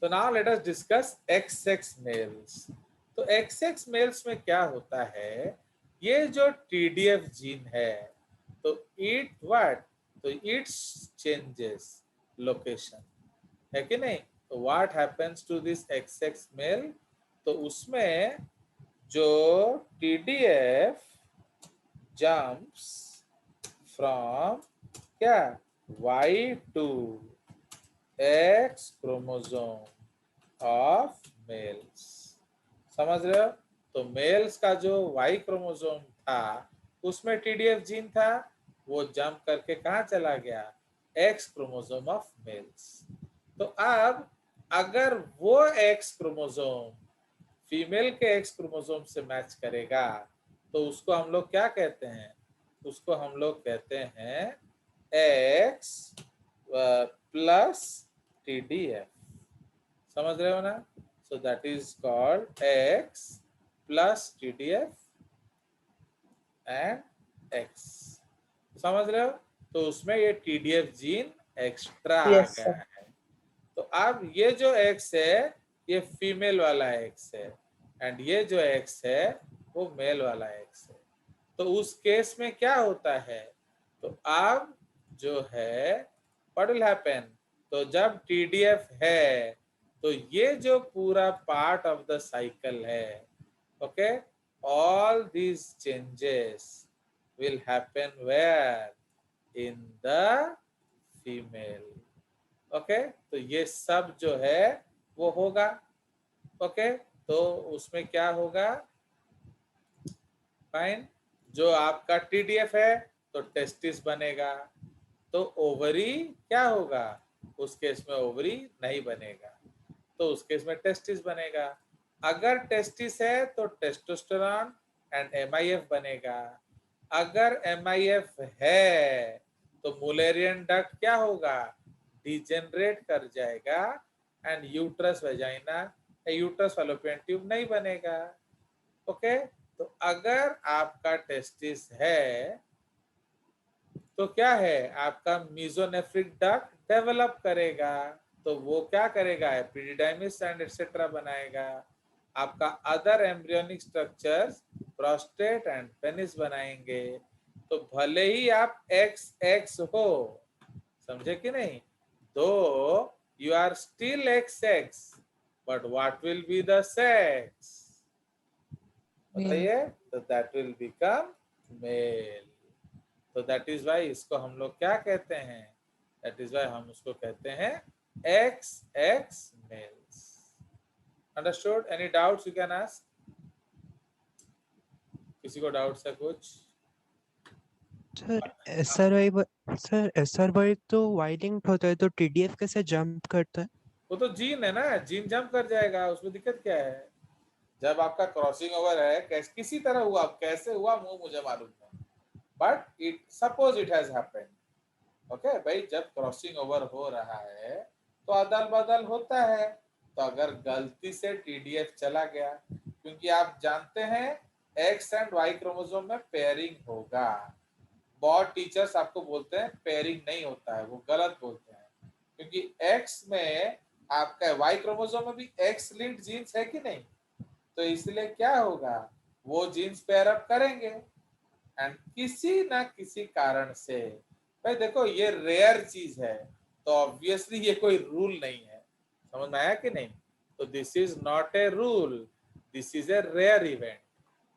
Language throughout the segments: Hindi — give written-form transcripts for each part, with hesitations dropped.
So now let us discuss XX males. तो XX males में क्या होता है, ये जो TDF जीन है, तो it what? तो it changes location, है कि नहीं? तो what happens to this XX male? तो उसमें जो TDF jumps from क्या Y to X chromosome of males, समझ रहे हो? तो मेल्स का जो Y क्रोमोसोम था उसमें TDF जीन था, वो जंप करके कहाँ चला गया, X क्रोमोसोम ऑफ मेल्स। तो अब अगर वो X क्रोमोसोम फीमेल के X क्रोमोसोम से मैच करेगा तो उसको हम लोग क्या कहते हैं, उसको हम लोग कहते हैं X प्लस TDF, समझ रहे हो ना? So that is called X plus TDF and X, समझ रहे हो? तो उसमें ये TDF जीन एक्स्ट्रा आ Yes, गया sir. है। तो अब ये जो X है ये फीमेल वाला X है एंड ये जो X है वो मेल वाला X है। तो उस केस में क्या होता है, तो अब जो है व्हाट विल हैपन, तो जब TDF है तो ये जो पूरा पार्ट ऑफ द साइकिल है, okay, all these changes will happen where in the female, okay. तो ये सब जो है वो होगा, ओके। तो उसमें क्या होगा, फाइन, जो आपका TDF है तो टेस्टिस बनेगा, तो ओवरी क्या होगा, उस केस में ओवरी नहीं बनेगा, तो उस केस में टेस्टिस बनेगा। अगर टेस्टिस है तो टेस्टोस्टेरॉन एंड MIF बनेगा। अगर MIF है तो मुलेरियन डक्ट क्या होगा, डिजेनरेट कर जाएगा and uterus vagina, uterus fallopian tube नहीं बनेगा, ओके। तो अगर आपका टेस्टिस है तो क्या है, आपका मीजोनेफ्रिक डक्ट डेवलप करेगा, तो वो क्या करेगा, एपिडिडाइमिस एंड एटसेट्रा बनाएगा। आपका other embryonic structures prostate and penis बनाएंगे। तो भले ही आप XX हो, समझे कि नहीं, though you are still XX, but what will be the sex, बताइए? तो दैट विल बिकम मेल। तो दैट इज वाई इसको हम लोग क्या कहते हैं, दैट इज वाई हम उसको कहते हैं XX males. Understood? Any doubts you can ask, किसी को डाउट्स है कुछ? सर SRY तो वाई लिंक्ड होता है, तो TDF कैसे जंप करता है? वो तो जीन है ना, जीन जंप कर जाएगा, उसमें दिक्कत क्या है? जब आपका क्रॉसिंग ओवर है, किसी तरह हुआ, कैसे हुआ वो मुझे मालूम नहीं, but it suppose it has happened, okay भाई। जब क्रॉसिंग ओवर हो रहा है तो अदल बदल होता है, तो अगर गलती से TDF चला गया, क्योंकि आप जानते हैं X एंड Y क्रोमोसोम में पेयरिंग होगा, बहुत टीचर्स आपको बोलते हैं पेयरिंग नहीं होता है, वो गलत बोलते हैं, क्योंकि X में आपका Y क्रोमोसोम में भी X लिंक्ड जीन्स है कि नहीं, तो इसलिए क्या होगा, वो जीन्स पेयर अप करेंगे एंड किसी ना किसी कारण से, भाई देखो ये रेयर चीज है तो ऑब्वियसली ये कोई रूल नहीं है, समझ में आया कि नहीं? तो this is not a rule, this is a rare event.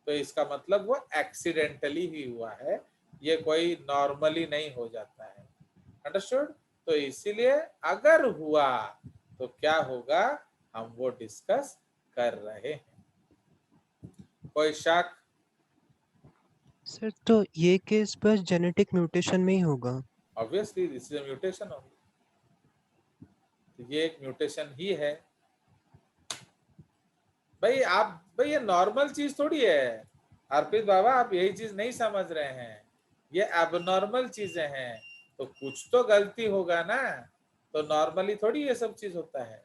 तो इसका मतलब वो एक्सीडेंटली ही हुआ है, ये कोई नॉर्मली नहीं हो जाता है, अंडरस्टूड? तो इसीलिए अगर हुआ तो क्या होगा, हम वो डिस्कस कर रहे हैं। कोई शक? सर तो ये केस बस जेनेटिक म्यूटेशन में ही होगा? Obviously this is a mutation होगी, तो ये एक म्यूटेशन ही है भाई। आप भाई ये नॉर्मल चीज थोड़ी है अर्पित बाबा, आप यही चीज नहीं समझ रहे हैं, ये एबनॉर्मल चीजें हैं, तो कुछ तो गलती होगा ना, तो नॉर्मली थोड़ी ये सब चीज होता है,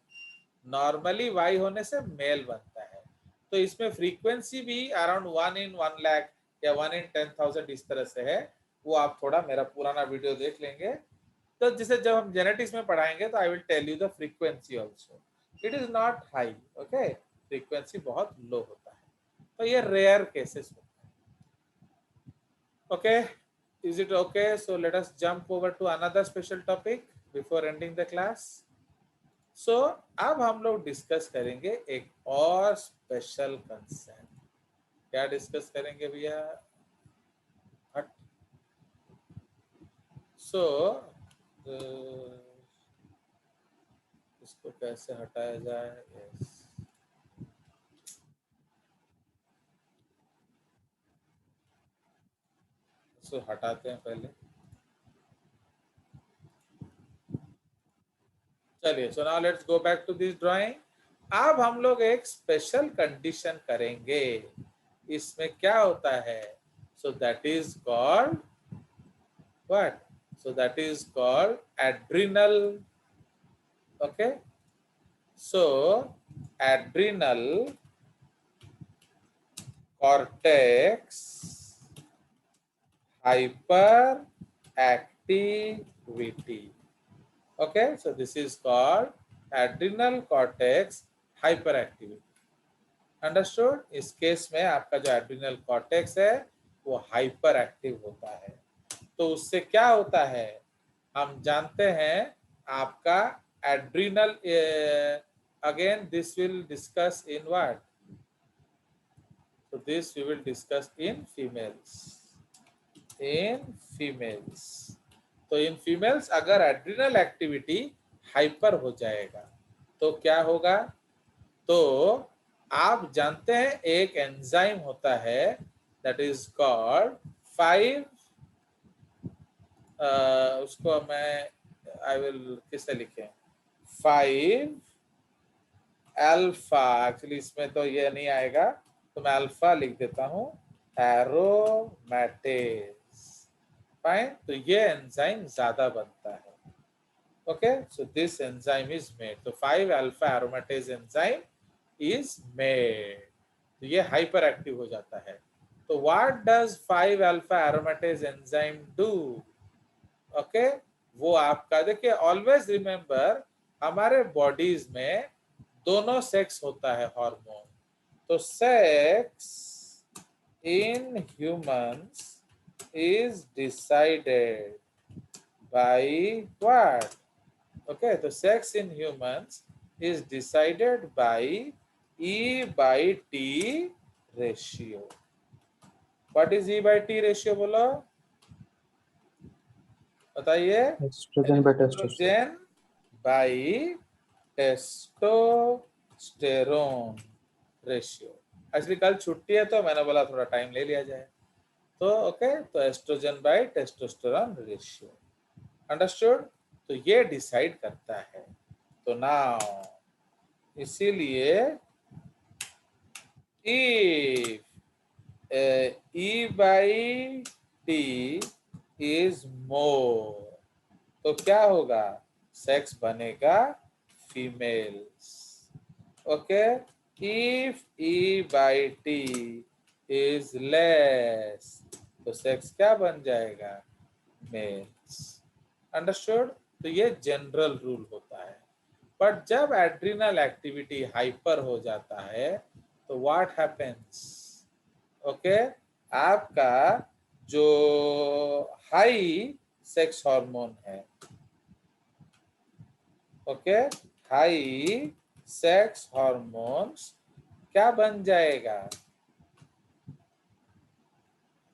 नॉर्मली वाई होने से मेल बनता है, तो इसमें फ्रीक्वेंसी भी अराउंड 1 in 1 lakh या 1 in 10,000 इस तरह से है, वो आप थोड़ा मेरा पुराना वीडियो देख लेंगे, तो जिसे जब हम जेनेटिक्स में पढ़ाएंगे तो I will tell you the frequency also, it is not high, okay, frequency बहुत लो होता है, तो ये रेयर केसेस होता है। Okay, is it okay? So let us jump over to another special topic before ending the class. So अब हम लोग डिस्कस करेंगे एक और स्पेशल कंसेप्ट। क्या डिस्कस करेंगे भैया? हट। सो इसको कैसे हटाया जाए? यस, इसको हटाते हैं पहले। चलिए, so now let's go back to this drawing. अब हम लोग एक स्पेशल कंडीशन करेंगे। इसमें क्या होता है? So that is called what? So that is called adrenal. Okay, so adrenal cortex hyperactivity. Okay, so this is called adrenal cortex hyperactivity. Understood? इस केस में आपका जो एड्रिनल कॉर्टेक्स है वो हाइपर एक्टिव होता है। तो उससे क्या होता है हम जानते हैं। आपका adrenal, again this will discuss in what? So this we will discuss in females. In females, तो इन फीमेल्स अगर एड्रिनल एक्टिविटी हाइपर हो जाएगा तो क्या होगा? तो आप जानते हैं एक एंजाइम होता है दैट इज कॉल्ड 5, उसको मैं आई विल किससे लिखें? 5 अल्फा। एक्चुअली इसमें तो ये नहीं आएगा, तो मैं अल्फा लिख देता हूं, एरोमेटेज। फाइन, तो ये एंजाइम ज्यादा बनता है। Okay, so this enzyme is made, तो 5 alpha aromatase enzyme is made, तो ये हाइपर एक्टिव हो जाता है। तो what does 5 alpha aromatase enzyme do? Okay, वो आपका देखिए, ऑलवेज रिमेंबर हमारे बॉडीज में दोनों सेक्स होता है हार्मोन। तो sex in humans is decided by what? Okay, the sex in humans is decided by E by T ratio. What is E by T ratio बोलो? बताइए। Estrogen by testosterone. Estrogen by testosterone ratio. Actually कल छुट्टी है तो मैंने बोला थोड़ा टाइम ले लिया जाए। तो ओके, तो estrogen by testosterone ratio, understood? तो ये डिसाइड करता है। तो नाउ इसीलिए if E by T is more, तो क्या होगा? सेक्स बनेगा females. Okay, if E by T is less, तो सेक्स क्या बन जाएगा? मेल्स। अंडरस्टूड? तो ये जनरल रूल होता है। बट जब एड्रिनल एक्टिविटी हाइपर हो जाता है तो व्हाट हैपेंस? ओके, आपका जो हाई सेक्स हार्मोन है, ओके, हाई सेक्स हार्मोन्स क्या बन जाएगा?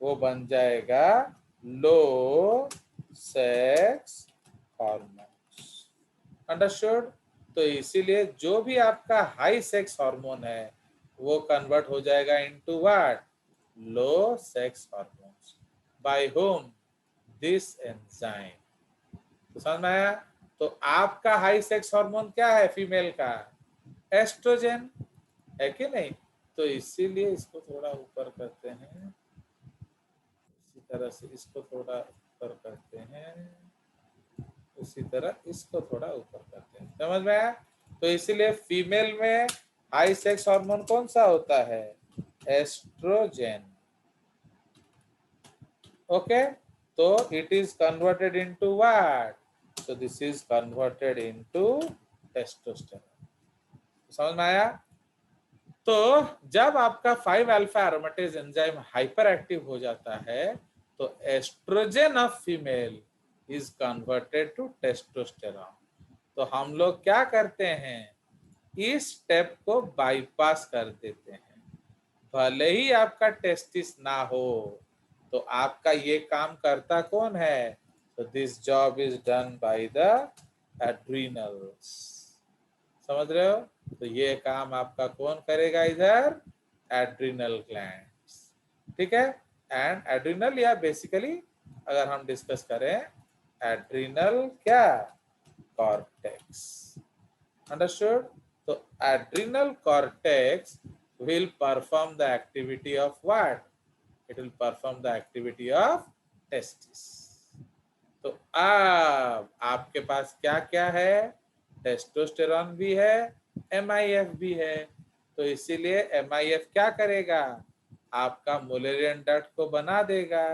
वो बन जाएगा लो सेक्स हार्मोन्स। अंडरस्टूड? तो इसीलिए जो भी आपका हाई सेक्स हार्मोन है वो कन्वर्ट हो जाएगा into what? Low sex hormones. By whom? This enzyme. तो समझ में आया? तो आपका हाई सेक्स हार्मोन क्या है फीमेल का? एस्ट्रोजन, है कि नहीं? तो इसीलिए इसको थोड़ा ऊपर करते हैं, इसी तरह से इसको थोड़ा ऊपर करते हैं, उसी तरह इसको थोड़ा ऊपर करते हैं। समझ में आया? तो इसीलिए फीमेल में हाई सेक्स हार्मोन कौन सा होता है? एस्ट्रोजन। ओके, तो it is converted into what? So this is converted into testosterone. समझ में आया? तो जब आपका 5 alpha aromatase enzyme hyper active हो जाता है तो estrogen of female is converted to testosterone. तो हम लोग क्या करते हैं, इस स्टेप को बाईपास कर देते हैं। भले ही आपका टेस्टिस ना हो तो आपका ये काम करता कौन है? तो this job is done by the adrenals. समझ रहे हो? तो ये काम आपका कौन करेगा इधर? Adrenal glands. ठीक है? एंड एड्रिनल या बेसिकली अगर हम डिस्कस करें एड्रिनल क्या, कॉर्टेक्स। अंडरस्टूड? तो adrenal cortex will perform the activity of what? It will perform the activity of testis. तो अब आपके पास क्या क्या है? टेस्टोस्टेरॉन भी है, एमआईएफ भी है। तो इसीलिए एमआईएफ क्या करेगा? आपका मुलेरियन डक्ट को बना देगा,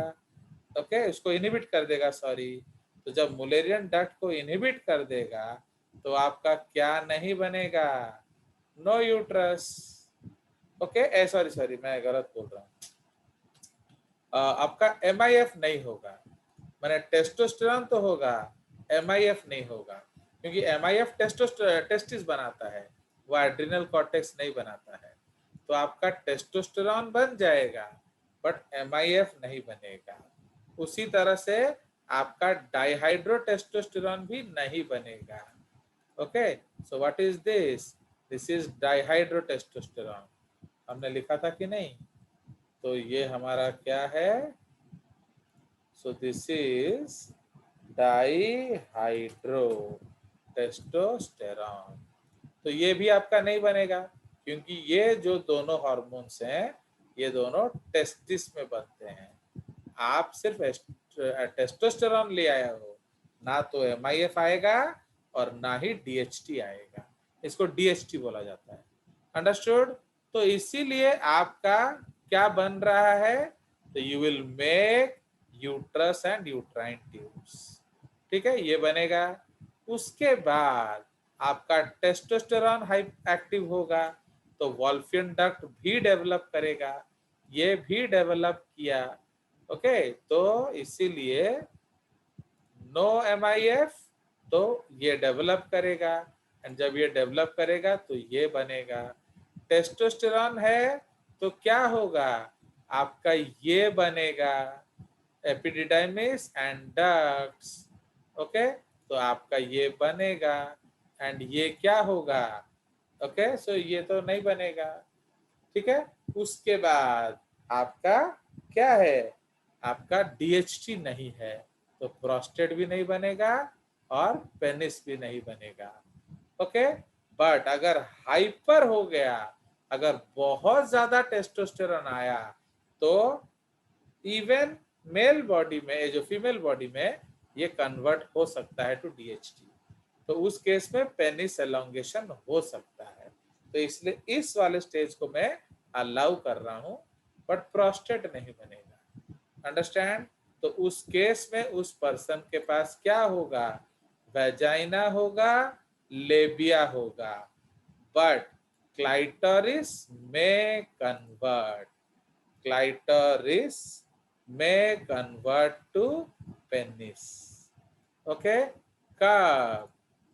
ओके, उसको इनहिबिट कर देगा, सॉरी। तो जब मुलेरियन डक्ट को इनहिबिट कर देगा तो आपका क्या नहीं बनेगा? No uterus. ओके, सॉरी मैं गलत बोल रहा हूँ। आपका एमआईएफ नहीं होगा, मैंने टेस्टोस्टेरॉन तो होगा, एमआईएफ नहीं होगा, क्योंकि एमआईएफ टेस्टिस बनाता है, वो एड्रिनल कॉर्टेक्स नहीं बनाता है। तो आपका टेस्टोस्टेरॉन बन जाएगा बट एमआईएफ नहीं बनेगा। उसी तरह से आपका डाइहाइड्रोटेस्टोस्टेरॉन भी नहीं बनेगा। Okay, so what is this? This is dihydrotestosterone. हमने लिखा था कि नहीं? तो ये हमारा क्या है? So this is डाइहाइड्रो testosterone. तो ये भी आपका नहीं बनेगा क्योंकि ये जो दोनों हार्मोन्स हैं ये दोनों टेस्टिस में बनते हैं। आप सिर्फ टेस्टोस्टेरॉन ले आया हो, ना तो एमआईएफ आएगा और ना ही डीएचटी आएगा। इसको डीएचटी बोला जाता है। अंडरस्टूड? तो इसीलिए आपका क्या बन रहा है? तो you will make uterus and uterine tubes. ठीक है, ये बनेगा। उसके बाद आपका टेस्टोस्टेरॉन हाई एक्टिव होगा तो वॉल्फियन डक्ट भी डेवलप करेगा। ये भी डेवलप किया, ओके। तो इसीलिए नो एमआईएफ, तो ये डेवलप करेगा, एंड जब ये डेवलप करेगा तो ये बनेगा। टेस्टोस्टेरॉन है तो क्या होगा? आपका ये बनेगा एपिडिडाइमिस एंड डक्ट्स। ओके, तो आपका ये बनेगा एंड ये क्या होगा? ओके, सो ये तो नहीं बनेगा। ठीक है, उसके बाद आपका क्या है? आपका डीएचटी नहीं है तो प्रोस्टेट भी नहीं बनेगा और पेनिस भी नहीं बनेगा। ओके, बट अगर हाइपर हो गया, अगर बहुत ज्यादा टेस्टोस्टेरोन आया तो इवन मेल बॉडी में, जो फीमेल बॉडी में, ये कन्वर्ट हो सकता है टू डीएचटी। तो उस केस में पेनिस एलोंगेशन हो सकता है। तो इसलिए इस वाले स्टेज को मैं अलाउ कर रहा हूं, बट प्रोस्टेट नहीं बनेगा। अंडरस्टैंड? तो उस केस में उस पर्सन के पास क्या होगा? वेजाइना होगा, लेबिया होगा, बट क्लाइटोरिस में कन्वर्ट, क्लाइटोरिस में कन्वर्ट टू पेनिस। ओके, कब?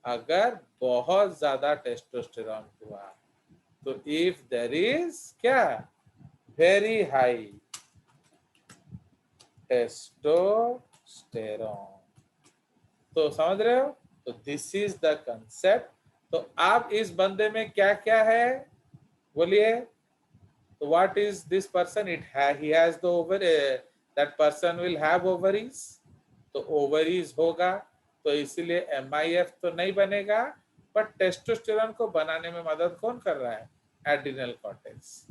अगर बहुत ज्यादा टेस्टोस्टेरॉन हुआ तो इफ देर इज क्या? Very high testosterone. तो समझ रहे हो? तो दिस इज द कंसेप्ट। तो आप इस बंदे में क्या क्या है बोलिए? तो what is this person? he has the ovary, that person will have ovaries। तो ओवरीज होगा तो इसीलिए एमआईएफ तो नहीं बनेगा, बट टेस्टोस्टेरॉन को बनाने में मदद कौन कर रहा है? Adrenal cortex.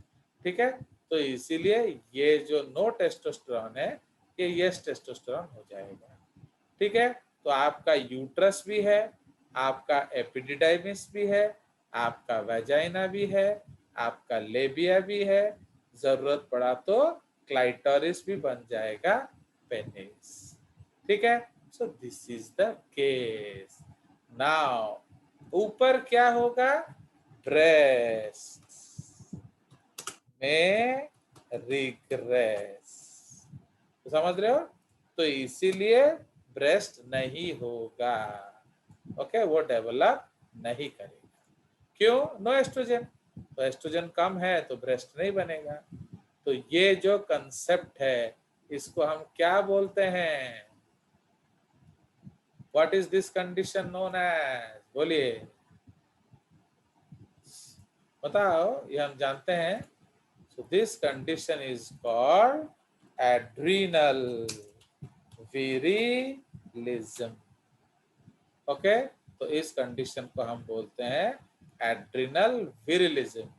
ठीक है, तो इसीलिए ये जो नो टेस्टोस्टेरॉन है ये यस टेस्टोस्टेरॉन हो जाएगा। ठीक है, तो आपका यूट्रस भी है, आपका एपिडिडाइमिस भी है, आपका वेजाइना भी है, आपका लेबिया भी है, जरूरत पड़ा तो क्लाइटोरिस भी बन जाएगा, पेनिस। ठीक है, so this is the case. Now ऊपर क्या होगा? breasts में regress। तो समझ रहे हो? तो इसीलिए ब्रेस्ट नहीं होगा, ओके, वो डेवलप नहीं करेगा। क्यों? No estrogen. तो एस्ट्रोजन कम है तो ब्रेस्ट नहीं बनेगा। तो ये जो कंसेप्ट है इसको हम क्या बोलते हैं? What is this condition known as? बोलिए, बताओ, ये हम जानते हैं। So this condition is called adrenal virilism. Okay, तो इस कंडीशन को हम बोलते हैं एड्रीनल विरिलिज्म।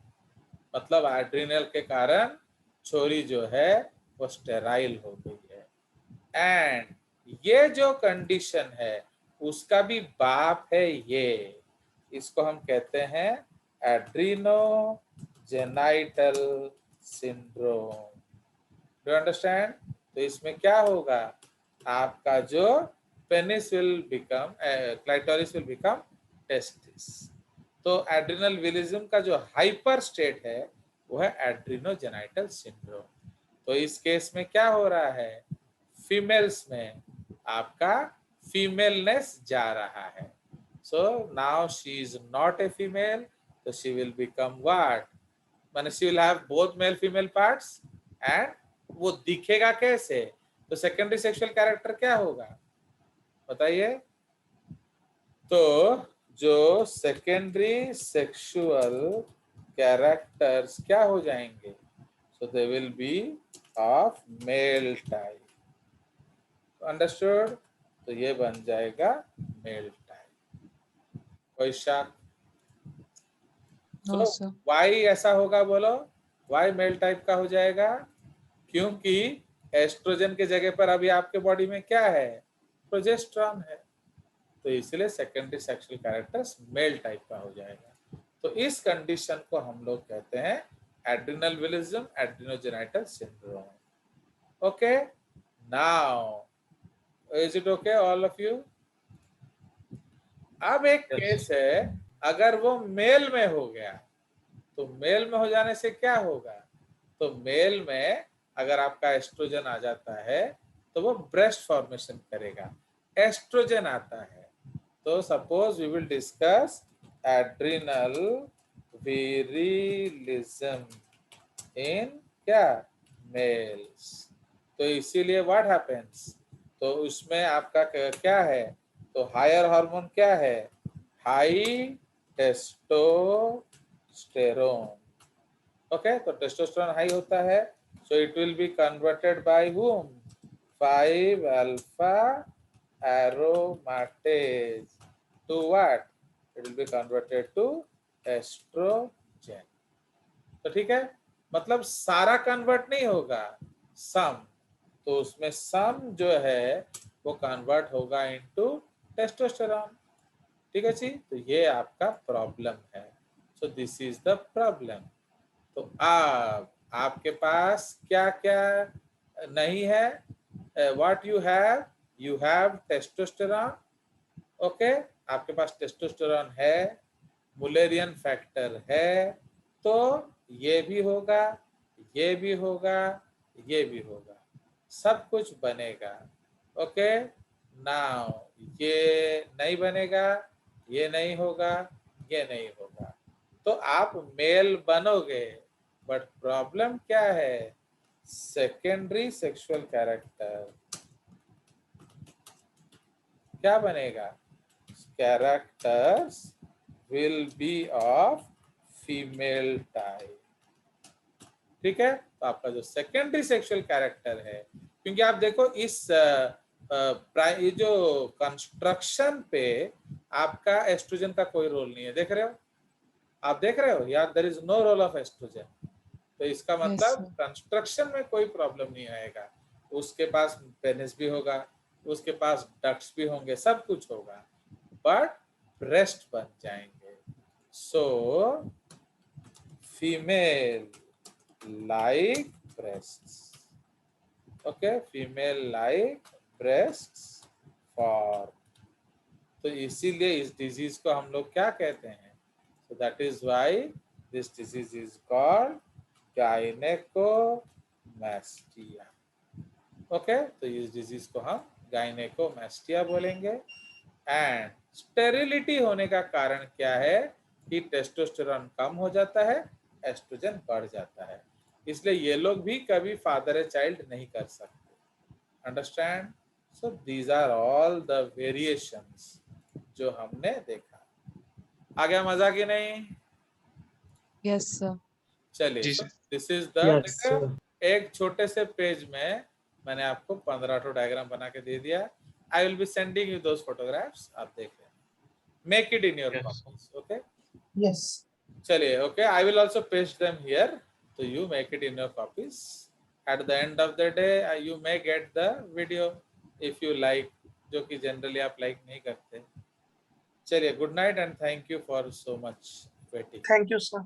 मतलब एड्रीनल के कारण छोरी जो है वो स्टेराइल हो गई है। एंड ये जो कंडीशन है उसका भी बाप है ये, इसको हम कहते हैं एड्रीनोजेनाइटल सिंड्रोम। Do understand? तो इसमें क्या होगा, आपका जो penis will become, clitoris will become testis. तो एड्रिनल विलिज्म का जो हाइपर स्टेट है वो है एड्रिनोजेनाइटल सिंड्रोम। तो इस केस में क्या हो रहा है, फीमेल्स में आपका फीमेलनेस जा रहा है। So now she is not a female, तो शी विल बिकम व्हाट, माने she will have both male female parts. And वो दिखेगा कैसे? तो सेकेंडरी सेक्सुअल कैरेक्टर क्या होगा बताइए? तो जो सेकेंडरी सेक्सुअल कैरेक्टर्स क्या हो जाएंगे? So they will be of male type. Understood? तो ये बन जाएगा मेल टाइप। कोई शक? No so sir. वाई ऐसा होगा बोलो, वाई मेल टाइप का हो जाएगा? क्योंकि एस्ट्रोजन के जगह पर अभी आपके बॉडी में क्या है, प्रोजेस्टेरॉन है। तो इसलिए secondary sexual characters male type का हो जाएगा। तो इस कंडीशन को हम लोग कहते हैं adrenal virilism, adrenogenital syndrome. Okay, now is it okay all of you? अब एक केस है, अगर वो मेल में हो गया, तो मेल में हो जाने से क्या होगा? तो मेल में अगर आपका एस्ट्रोजन आ जाता है तो वो ब्रेस्ट फॉर्मेशन करेगा। एस्ट्रोजन आता है तो suppose we will discuss adrenal virilism in क्या, मेल्स। तो इसीलिए व्हाट हैपेंस, तो उसमें आपका क्या है, तो हायर हार्मोन क्या है, हाई टेस्टोस्टेरोन। ओके, तो टेस्टोस्टेरोन हाई होता है, so it will be converted bye whom, 5 alpha aromatase to what, it will be converted to estrogen। तो ठीक है, मतलब सारा कन्वर्ट नहीं होगा, सम। तो उसमें सम जो है वो कन्वर्ट होगा इनटू टेस्टोस्टेरोन। ठीक है जी, तो ये आपका प्रॉब्लम है। So this is the problem. तो अब आपके पास क्या क्या नहीं है, what you have testosterone. Okay, आपके पास टेस्टोस्टेरोन है, मुलेरियन फैक्टर है, तो ये भी होगा, ये भी होगा, ये भी होगा, सब कुछ बनेगा। ओके, नाउ ये नहीं बनेगा, ये नहीं होगा, ये नहीं होगा, तो आप मेल बनोगे, बट प्रॉब्लम क्या है, सेकेंडरी सेक्सुअल कैरेक्टर क्या बनेगा, characters will be of female type. ठीक है, तो आपका जो सेकेंडरी सेक्सुअल कैरेक्टर है, क्योंकि आप देखो इस ये जो कंस्ट्रक्शन पे आपका एस्ट्रोजन का कोई रोल नहीं है, देख रहे हो, आप देख रहे हो यार, there is no role of estrogen. तो इसका यस मतलब सर। कंस्ट्रक्शन में कोई प्रॉब्लम नहीं आएगा। उसके पास पेनिस भी होगा, उसके पास डक्ट्स भी होंगे, सब कुछ होगा, बट ब्रेस्ट बन जाएंगे। So female like breasts, okay, female like breasts for. तो इसीलिए इस डिजीज को हम लोग क्या कहते हैं, So that is why this disease is called gynecomastia. Okay, तो इस डिजीज को हम गाइनेकोमास्टिया बोलेंगे। एंड स्टेरिलिटी होने का कारण क्या है कि टेस्टोस्टेरोन कम हो जाता है, एस्ट्रोजन बढ़ जाता है, इसलिए ये लोग भी कभी फादर ए चाइल्ड नहीं कर सकते। Understand? So these are all the variations जो हमने देखा। आ गया मजा कि नहीं? Yes sir. चलिए, जी तो sir. This is Yes, the sir. एक छोटे से पेज में मैंने आपको 15 ठो डायग्राम बना के दे दिया। I will be sending you those photographs, आप देख लेना। Make it in your Yes. Copies, okay? Yes. चलिए, okay, I will also paste them here, तो you make it in your copies. At the end of the day you may get the video if you like, जो कि जनरली आप लाइक नहीं करते। चलिए, good night and thank you for so much waiting. Thank you, sir.